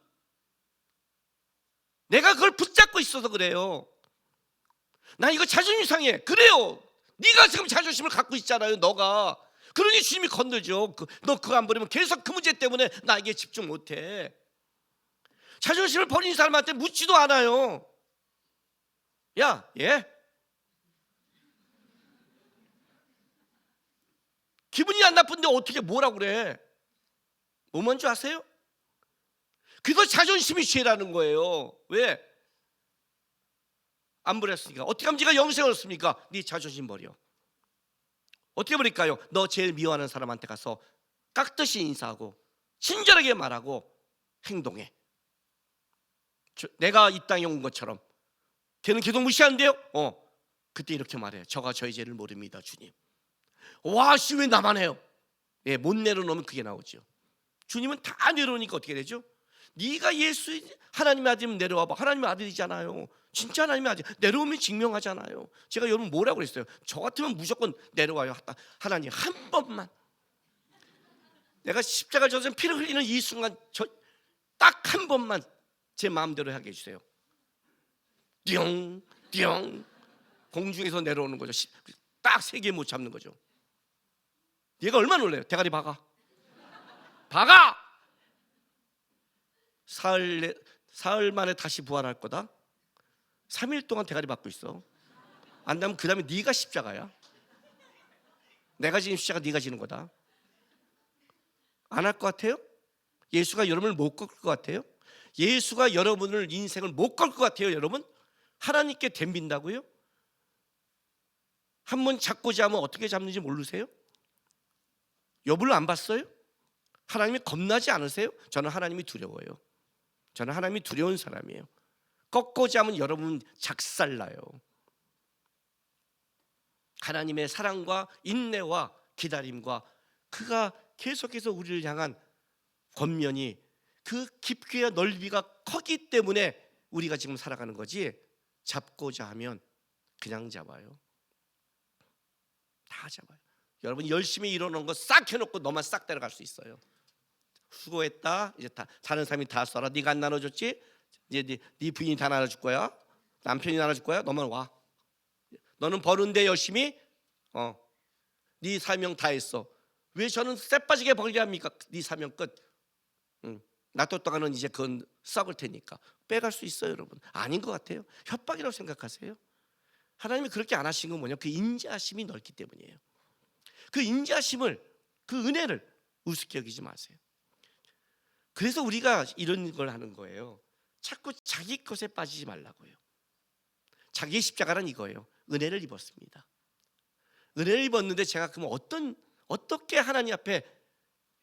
내가 그걸 붙잡고 있어서 그래요. 나 이거 자존심 상해. 그래요. 네가 지금 자존심을 갖고 있잖아요. 너가. 그러니 주님이 건들죠. 너 그거 안 버리면 계속 그 문제 때문에 나에게 집중 못해. 자존심을 버린 사람한테 묻지도 않아요. 야, 얘 기분이 안 나쁜데 어떻게 뭐라고 그래? 뭐 뭔지 아세요? 그거 자존심이 죄라는 거예요. 왜? 안 버렸으니까. 어떻게 하면 네가 영생을 얻습니까? 네 자존심 버려. 어떻게 버릴까요? 너 제일 미워하는 사람한테 가서 깍듯이 인사하고 친절하게 말하고 행동해. 내가 이 땅에 온 것처럼. 걔는 계속 무시하는데요? 그때 이렇게 말해. 저가 저희 죄를 모릅니다, 주님. 와, 씨, 왜 나만 해요? 예, 못 내려놓으면 그게 나오죠. 주님은 다 내려오니까 어떻게 되죠? 네가 예수 하나님의 아들이면 내려와봐. 하나님의 아들이잖아요. 진짜 하나님의 아들. 내려오면 증명하잖아요. 제가 여러분 뭐라고 그랬어요? 저 같으면 무조건 내려와요. 하나님 한 번만. 내가 십자가를 져서 피를 흘리는 이 순간 딱 한 번만 제 마음대로 하게 해주세요. 띵 띵 공중에서 내려오는 거죠. 딱 3개 못 잡는 거죠. 얘가 얼마나 놀래요? 대가리 박아. 사흘 만에 다시 부활할 거다. 3일 동안 대가리 받고 있어. 안 되면 그 다음에 네가 십자가야. 내가 지는 십자가 네가 지는 거다. 안 할 것 같아요? 예수가 여러분을 못 걸 것 같아요? 예수가 여러분을 인생을 못 걸 것 같아요? 여러분? 하나님께 덤빈다고요? 한번 잡고자 하면 어떻게 잡는지 모르세요? 욥을 안 봤어요? 하나님이 겁나지 않으세요? 저는 하나님이 두려워요. 저는 하나님이 두려운 사람이에요. 꺾고자 하면 여러분 작살나요. 하나님의 사랑과 인내와 기다림과 그가 계속해서 우리를 향한 권면이 그 깊이와 넓이가 크기 때문에 우리가 지금 살아가는 거지, 잡고자 하면 그냥 잡아요. 다 잡아요. 여러분 열심히 일어놓은 거 싹 해놓고 너만 싹 데려갈 수 있어요. 수고했다. 이제 다 사는 사람이 다 써라. 네가 안 나눠줬지? 이제 네 부인이 다 나눠줄 거야. 남편이 나눠줄 거야. 너만 와. 너는 버는데 열심히 네 사명 다 했어. 왜 저는 쎄빠지게 벌게 합니까? 네 사명 끝. 놔뒀다가는 이제 그건 썩을 테니까 빼갈 수 있어요. 여러분 아닌 것 같아요. 협박이라고 생각하세요? 하나님이 그렇게 안 하신 건 뭐냐? 그 인자하심이 넓기 때문이에요. 그 인자하심을, 그 은혜를 우습게 여기지 마세요. 그래서 우리가 이런 걸 하는 거예요. 자꾸 자기 것에 빠지지 말라고요. 자기의 십자가란 이거예요. 은혜를 입었습니다. 은혜를 입었는데 제가 그럼 어떻게 하나님 앞에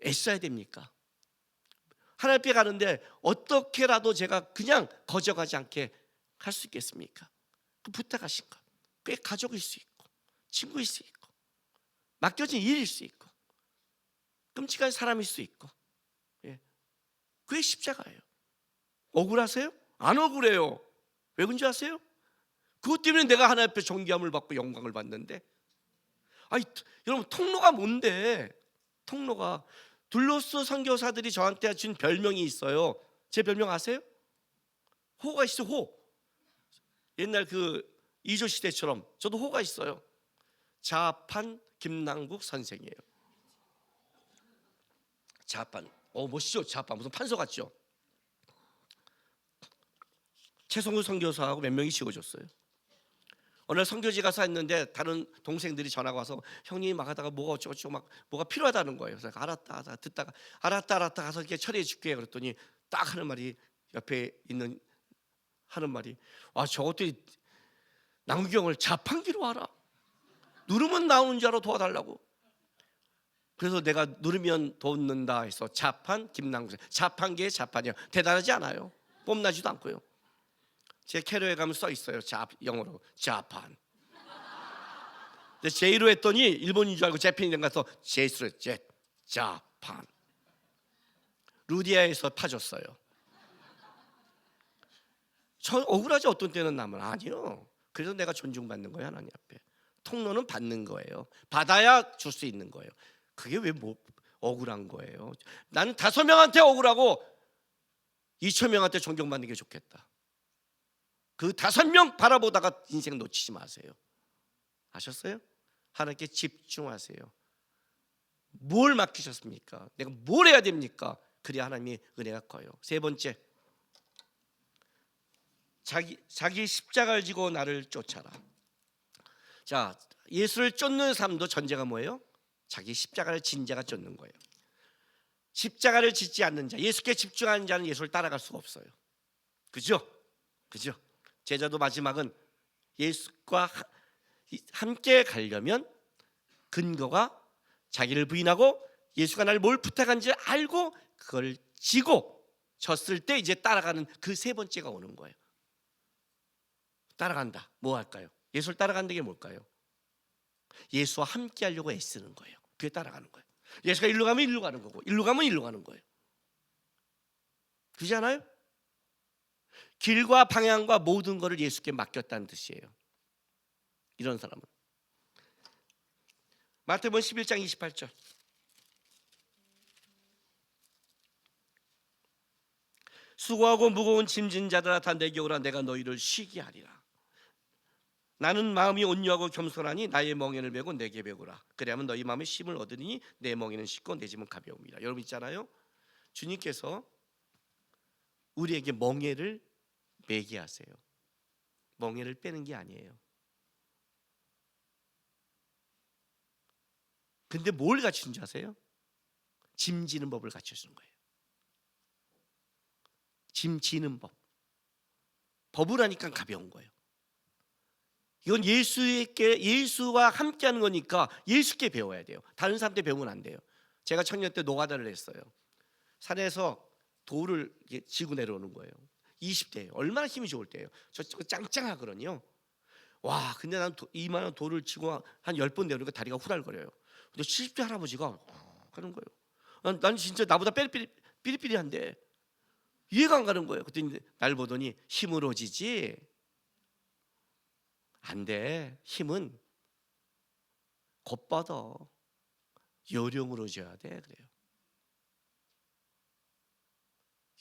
애써야 됩니까? 하나님 앞에 가는데 어떻게라도 제가 그냥 거저가지 않게 할 수 있겠습니까? 그 부탁하신 것, 그게 가족일 수 있고 친구일 수 있고 맡겨진 일일 수 있고 끔찍한 사람일 수 있고, 그게 십자가예요. 억울하세요? 안 억울해요. 왜 그런지 아세요? 그것 때문에 내가 하나님 앞에 존귀함을 받고 영광을 받는데. 아니 여러분, 통로가 뭔데? 통로가, 둘로스 선교사들이 저한테 준 별명이 있어요. 제 별명 아세요? 호가 있어요. 호. 옛날 그 이조 시대처럼 저도 호가 있어요. 자판 김남국 선생이에요. 자판. 멋있죠? 자판. 무슨 판서 같죠? 최성우 선교사하고 몇 명이 지어줬어요. 어느 날 선교지 가서 했는데 다른 동생들이 전화가 와서 형님 막 하다가 뭐가 어쩌고저쩌고 막 뭐가 필요하다는 거예요. 그래서 알았다 듣다가 알았다 가서 이렇게 처리해 줄게 그랬더니 딱 하는 말이, 옆에 있는 하는 말이, 저것들이 남경을 자판기로 알아. 누르면 나오는 줄 알아. 도와달라고. 그래서 내가 누르면 돕는다 해서 자판 김남국. 자판기의 자판이요. 대단하지 않아요. 뽐나지도 않고요. 제 캐리어에 가면 써 있어요. 영어로 자판. 근데 제이로 했더니 일본인 줄 알고 재팬인 가서 제이스로 했지. 자판. 루디아에서 파줬어요. 저 억울하지 어떤 때는 남은. 아니요. 그래서 내가 존중받는 거예요. 하나님 앞에. 통로는 받는 거예요. 받아야 줄 수 있는 거예요. 그게 왜 억울한 거예요? 나는 5명한테 억울하고 2,000명한테 존경받는 게 좋겠다. 그 5명 바라보다가 인생 놓치지 마세요. 아셨어요? 하나님께 집중하세요. 뭘 맡기셨습니까? 내가 뭘 해야 됩니까? 그래야 하나님의 은혜가 커요. 세 번째, 자기 십자가를 지고 나를 쫓아라. 자, 예수를 쫓는 삶도 전제가 뭐예요? 자기 십자가를 진 자가 쫓는 거예요. 십자가를 짓지 않는 자, 예수께 집중하는 자는 예수를 따라갈 수가 없어요. 그죠? 제자도 마지막은 예수과 함께 가려면 근거가 자기를 부인하고 예수가 나를 뭘 부탁한지 알고 그걸 지고 졌을 때 이제 따라가는 그 세 번째가 오는 거예요. 따라간다. 뭐 할까요? 예수를 따라간다는 게 뭘까요? 예수와 함께 하려고 애쓰는 거예요. 그게 따라가는 거예요. 예수가 일로 가면 일로 가는 거고, 일로 가면 일로 가는 거예요. 그렇지 않아요? 길과 방향과 모든 것을 예수께 맡겼다는 뜻이에요. 이런 사람은 마태복음 11장 28절. 수고하고 무거운 짐진 자들아 다 내게 오라. 내가 너희를 쉬게 하리라. 나는 마음이 온유하고 겸손하니 나의 멍에를 메고 내게 배우라. 그래야면 너희 마음에 쉼을 얻으니 내 멍에는 쉽고 내 짐은 가벼움이라. 여러분 있잖아요, 주님께서 우리에게 멍에를 매게 하세요. 멍에를 빼는 게 아니에요. 근데 뭘 갖추는 줄 아세요? 짐 지는 법을 갖춰주는 거예요. 짐 지는 법. 법을 하니까 가벼운 거예요. 이건 예수와 함께하는 거니까 예수께 배워야 돼요. 다른 사람한테 배우면 안 돼요. 제가 청년 때 노가다를 했어요. 산에서 돌을 지고 내려오는 거예요. 20대예요. 얼마나 힘이 좋을 때예요. 저 짱짱하거든요. 와, 근데 난 이만한 돌을 지고 한 10번 내려오니까 다리가 후달거려요. 근데 70대 할아버지가 하는 거예요. 난 진짜 나보다 삐리삐리한데 이해가 안 가는 거예요. 그때 날 보더니 힘으로 지지 안 돼. 힘은 곧 뻗어. 요령으로 져야 돼. 그래요.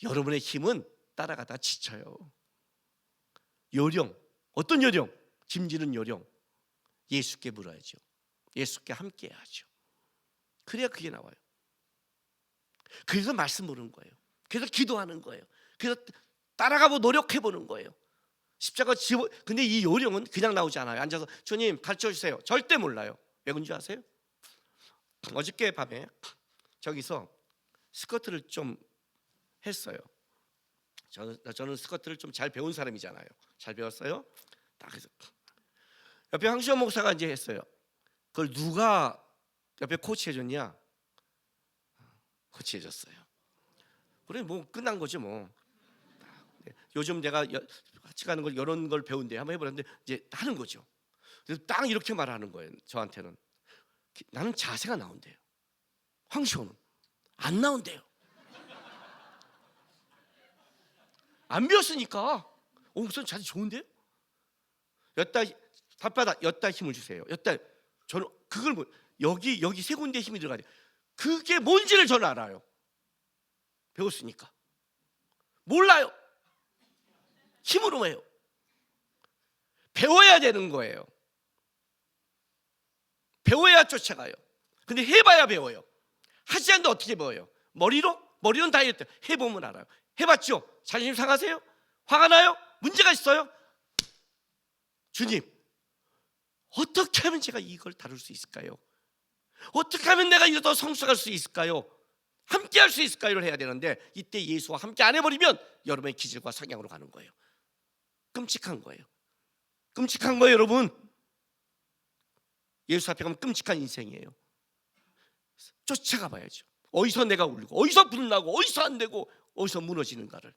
여러분의 힘은 따라가다 지쳐요. 요령, 어떤 요령? 짐지는 요령. 예수께 물어야죠. 예수께 함께 해야죠. 그래야 그게 나와요. 그래서 말씀 보는 거예요. 그래서 기도하는 거예요. 그래서 따라가고 노력해 보는 거예요. 십자가 지워. 근데 이 요령은 그냥 나오지 않아요. 앉아서 주님 가르쳐 주세요. 절대 몰라요. 왜 그런지 아세요? 어저께 밤에 저기서 스쿼트를 좀 했어요. 저는 스쿼트를 좀 잘 배운 사람이잖아요. 잘 배웠어요. 딱 해서 옆에 황시원 목사가 이제 했어요. 그걸 누가 옆에 코치해줬냐? 코치해줬어요. 그래 뭐 끝난 거지 뭐. 요즘 내가 같이 가는 걸 이런 걸 배운대. 한번 해보는데 이제 하는 거죠. 그래서 딱 이렇게 말하는 거예요. 저한테는 나는 자세가 나온대요. 황시호는 안 나온대요. 안 배웠으니까. 목사님 자세 좋은데요? 여기다 발바닥 여기다 힘을 주세요. 여기다 저는 그걸 뭐 여기 세 군데 힘이 들어가야 돼. 그게 뭔지를 저는 알아요. 배웠으니까. 몰라요. 힘으로 해요. 배워야 되는 거예요. 배워야 쫓아가요. 근데 해봐야 배워요. 하지 않는데 어떻게 배워요? 머리로는 다 했대요. 해보면 알아요. 해봤죠? 자존심 상하세요? 화가 나요? 문제가 있어요? 주님, 어떻게 하면 제가 이걸 다룰 수 있을까요? 어떻게 하면 내가 이거 더 성숙할 수 있을까요? 함께 할 수 있을까요를 해야 되는데 이때 예수와 함께 안 해버리면 여러분의 기질과 성향으로 가는 거예요. 끔찍한 거예요. 끔찍한 거예요, 여러분. 예수 앞에 가면 끔찍한 인생이에요. 쫓아가 봐야죠. 어디서 내가 울고 어디서 불나고 어디서 안 되고 어디서 무너지는가를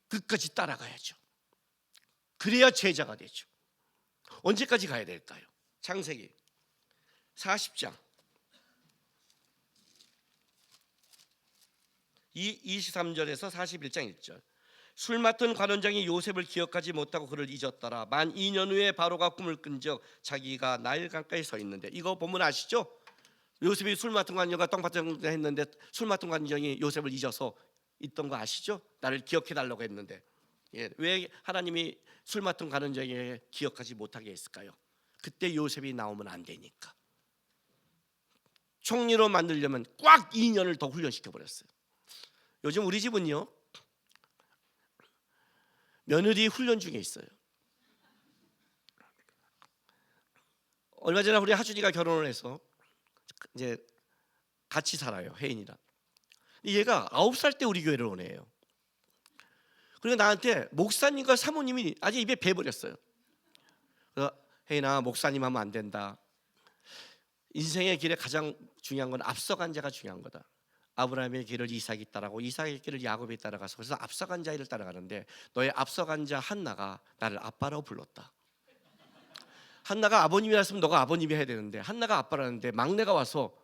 끝까지 따라가야죠. 그래야 제자가 되죠. 언제까지 가야 될까요? 창세기 40장 23절에서 41장 1절. 술 맡은 관원장이 요셉을 기억하지 못하고 그를 잊었더라. 만 2년 후에 바로가 꿈을 꾼적 자기가 나일 강가에 서 있는데, 이거 보면 아시죠? 요셉이 술 맡은 관원장과 떡받침 했는데 술 맡은 관원장이 요셉을 잊어서 있던 거 아시죠? 나를 기억해 달라고 했는데, 왜 하나님이 술 맡은 관원장에게 기억하지 못하게 했을까요? 그때 요셉이 나오면 안 되니까. 총리로 만들려면 꽉 2년을 더 훈련시켜 버렸어요. 요즘 우리 집은요, 며느리 훈련 중에 있어요. 얼마 전에 우리 하준이가 결혼을 해서 이제 같이 살아요, 혜인이랑. 얘가 9살 때 우리 교회를 오네요. 그리고 나한테 목사님과 사모님이 아주 입에 배버렸어요. 그래서 혜인아, 목사님 하면 안 된다. 인생의 길에 가장 중요한 건 앞서간 자가 중요한 거다. 아브라함의 길을 이삭이 따라가고 이삭의 길을 야곱이 따라가서, 그래서 앞서간 자를 따라가는데 너의 앞서간 자 한나가 나를 아빠라고 불렀다. 한나가 아버님이랐으면 너가 아버님이 해야 되는데 한나가 아빠라는데 막내가 와서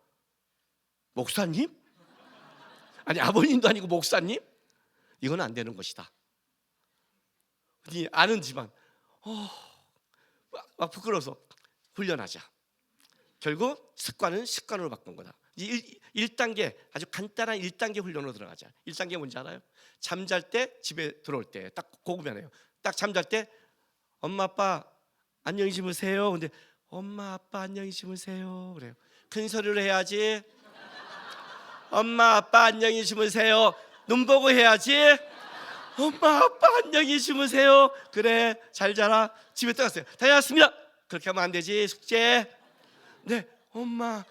목사님? 아니 아버님도 아니고 목사님? 이건 안 되는 것이다. 아는 집안 막 부끄러워서 훈련하자. 결국 습관으로 바꾼 거다. 1단계 아주 간단한 1단계 훈련으로 들어가자. 1단계 뭔지 알아요? 잠잘 때, 집에 들어올 때 딱 고구면해요. 딱 잠잘 때 엄마 아빠 안녕히 주무세요. 근데 엄마 아빠 안녕히 주무세요 그래요. 큰 소리로 해야지. 엄마 아빠 안녕히 주무세요. 눈 보고 해야지. 엄마 아빠 안녕히 주무세요. 그래 잘 자라. 집에 들어갔어요. 다녀왔습니다. 그렇게 하면 안 되지. 숙제. 네, 엄마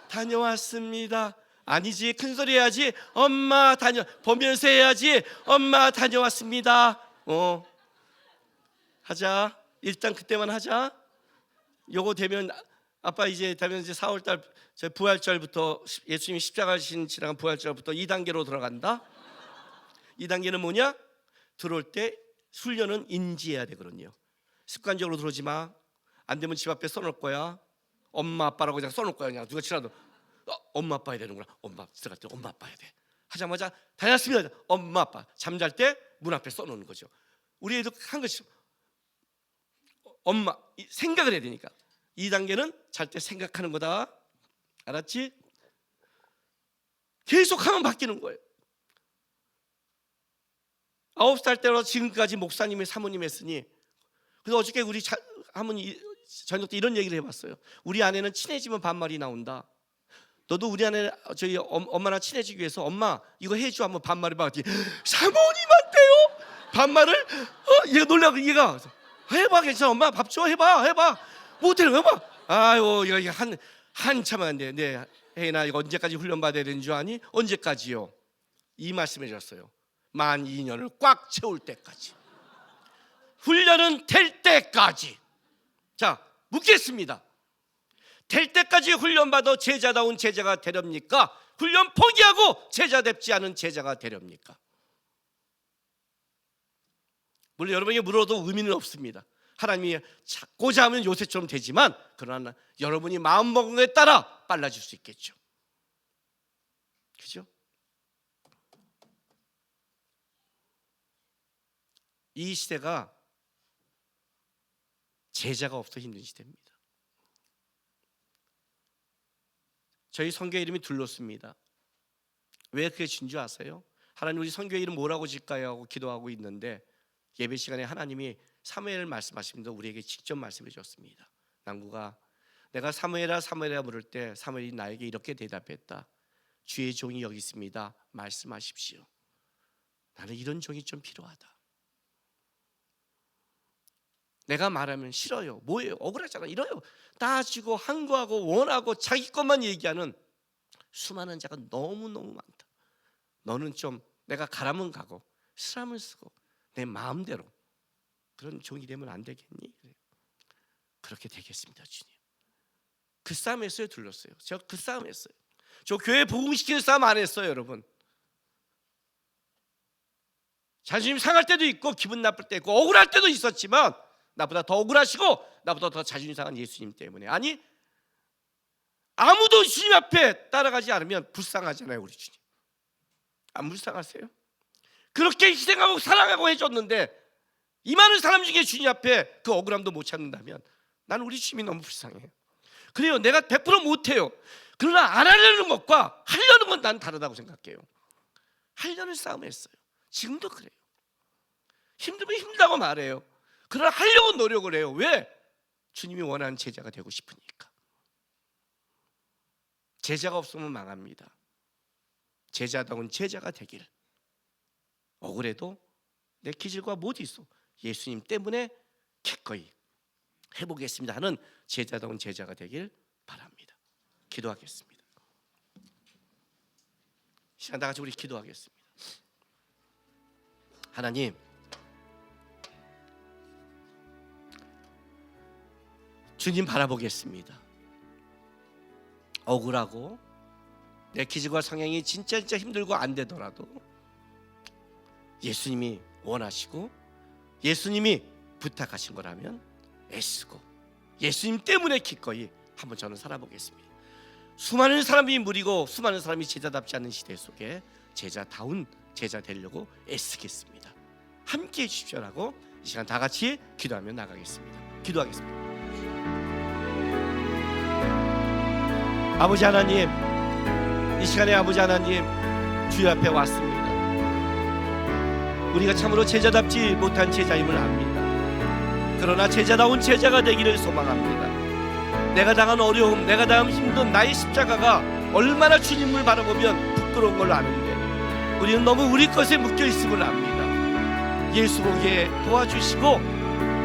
다녀왔습니다. 아니지, 큰 소리 해야지. 엄마 보면서 해야지. 엄마 다녀왔습니다. 하자. 일단 그때만 하자. 요거 되면 아빠 이제 4월달 부활절부터 예수님이 십자가 지나간 부활절부터 2단계로 들어간다. 2단계는 뭐냐? 들어올 때 훈련은 인지해야 되거든요. 습관적으로 들어오지 마. 안 되면 집 앞에 써놓을 거야. 엄마 아빠라고 그냥 써놓을 거야. 그냥 누가 치라도 엄마 아빠 해야 되는구나. 엄마 들어갈 때 엄마 아빠 해야 돼. 하자마자 다녔습니다. 엄마 아빠. 잠잘 때 문 앞에 써놓는 거죠. 우리 애도 한 것이죠. 엄마 생각을 해야 되니까. 2단계는 잘 때 생각하는 거다. 알았지? 계속하면 바뀌는 거예요. 9살 때로 지금까지 목사님이 사모님 했으니, 그래서 어저께 우리 할머니 저녁 때 이런 얘기를 해봤어요. 우리 아내는 친해지면 반말이 나온다. 너도 우리 아내 저희 엄마랑 친해지기 위해서 엄마 이거 해줘 한번 반말해 봐. 사모님한테요? 반말을? 얘가 놀라고 얘가 해봐 괜찮아 엄마 밥 줘 해봐 못해요 엄마. 아유 이거 한참 안 돼. 네 혜인아 이거 언제까지 훈련 받아야 되는 줄 아니? 언제까지요? 이 말씀해 줬어요. 만 2년을 꽉 채울 때까지. 훈련은 될 때까지. 자 묻겠습니다. 될 때까지 훈련받아 제자다운 제자가 되렵니까? 훈련 포기하고 제자답지 않은 제자가 되렵니까? 물론 여러분에게 물어도 의미는 없습니다. 하나님이 찾고자 하면 요새처럼 되지만, 그러나 여러분이 마음먹은 것에 따라 빨라질 수 있겠죠. 그죠? 이 시대가 제자가 없어 힘든 시대입니다. 저희 선교 이름이 둘로스입니다. 왜 그게 진 줄 아세요? 하나님 우리 선교 이름 뭐라고 질까요? 하고 기도하고 있는데 예배 시간에 하나님이 사무엘 말씀하시면서 우리에게 직접 말씀해 주셨습니다. 남구가 내가 사무엘아 사무엘아 부를 때 사무엘이 나에게 이렇게 대답했다. 주의 종이 여기 있습니다. 말씀하십시오. 나는 이런 종이 좀 필요하다. 내가 말하면 싫어요. 뭐예요? 억울하잖아. 이래요. 따지고 항거하고 원하고 자기 것만 얘기하는 수많은 자가 너무너무 많다. 너는 좀 내가 가라면 가고 쓰라면 쓰고 내 마음대로 그런 종이 되면 안 되겠니? 그렇게 되겠습니다, 주님. 그 싸움 했어요, 둘렀어요. 제가 그 싸움 했어요. 저 교회 복음시키는 싸움 안 했어요, 여러분. 자존심 상할 때도 있고 기분 나쁠 때 있고 억울할 때도 있었지만 나보다 더 억울하시고 나보다 더 자존심 상한 예수님 때문에. 아니 아무도 주님 앞에 따라가지 않으면 불쌍하잖아요, 우리 주님. 안 불쌍하세요? 그렇게 희생하고 사랑하고 해줬는데 이 많은 사람 중에 주님 앞에 그 억울함도 못 찾는다면 나는 우리 주님이 너무 불쌍해요. 그래요, 내가 100% 못해요. 그러나 안 하려는 것과 하려는 건 난 다르다고 생각해요. 하려는 싸움을 했어요. 지금도 그래요. 힘들면 힘들다고 말해요. 그러나 하려고 노력을 해요. 왜? 주님이 원하는 제자가 되고 싶으니까. 제자가 없으면 망합니다. 제자다운 제자가 되길. 억울해도 내 기질과 못 있어. 예수님 때문에 기꺼이 해보겠습니다 하는 제자다운 제자가 되길 바랍니다. 기도하겠습니다. 시간 다 같이 우리 기도하겠습니다. 하나님, 주님 바라보겠습니다. 억울하고 내 기질과 성향이 진짜 힘들고 안 되더라도 예수님이 원하시고 예수님이 부탁하신 거라면 애쓰고 예수님 때문에 기꺼이 한번 저는 살아보겠습니다. 수많은 사람이 무리고 수많은 사람이 제자답지 않은 시대 속에 제자다운 제자 되려고 애쓰겠습니다. 함께해 주십시오라고 이 시간 다 같이 기도하며 나가겠습니다. 기도하겠습니다. 아버지 하나님, 이 시간에 아버지 하나님 주의 앞에 왔습니다. 우리가 참으로 제자답지 못한 제자임을 압니다. 그러나 제자다운 제자가 되기를 소망합니다. 내가 당한 어려움, 내가 당한 힘든 나의 십자가가 얼마나 주님을 바라보면 부끄러운 걸로 아는데 우리는 너무 우리 것에 묶여 있음을 압니다. 예수 보기에 도와주시고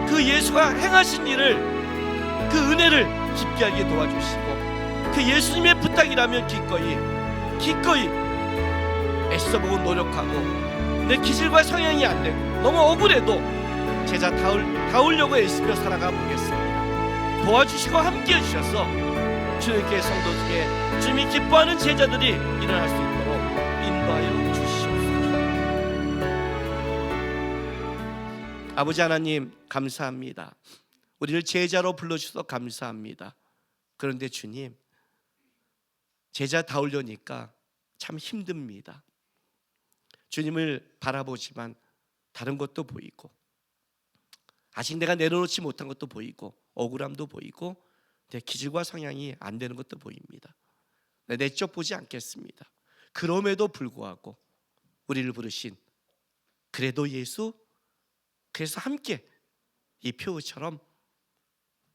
그 예수가 행하신 일을, 그 은혜를 깊게 하게 도와주시고 그 예수님의 부탁이라면 기꺼이 애써보고 노력하고 내 기질과 성향이 안 되고 너무 억울해도 제자 다우려고 애쓰며 살아가 보겠습니다. 도와주시고 함께해 주셔서 주님께 성도 중에 주님이 기뻐하는 제자들이 일어날 수 있도록 인도하여 주시옵소서. 아버지 하나님 감사합니다. 우리를 제자로 불러주셔서 감사합니다. 그런데 주님, 제자다우려니까 참 힘듭니다. 주님을 바라보지만 다른 것도 보이고, 아직 내가 내려놓지 못한 것도 보이고, 억울함도 보이고, 내 기질과 성향이 안 되는 것도 보입니다. 내적 보지 않겠습니다. 그럼에도 불구하고 우리를 부르신 그래도 예수, 그래서 함께 이 표처럼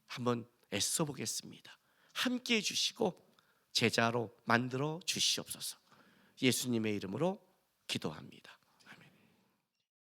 한번 애써 보겠습니다. 함께 해주시고 제자로 만들어 주시옵소서. 예수님의 이름으로 기도합니다.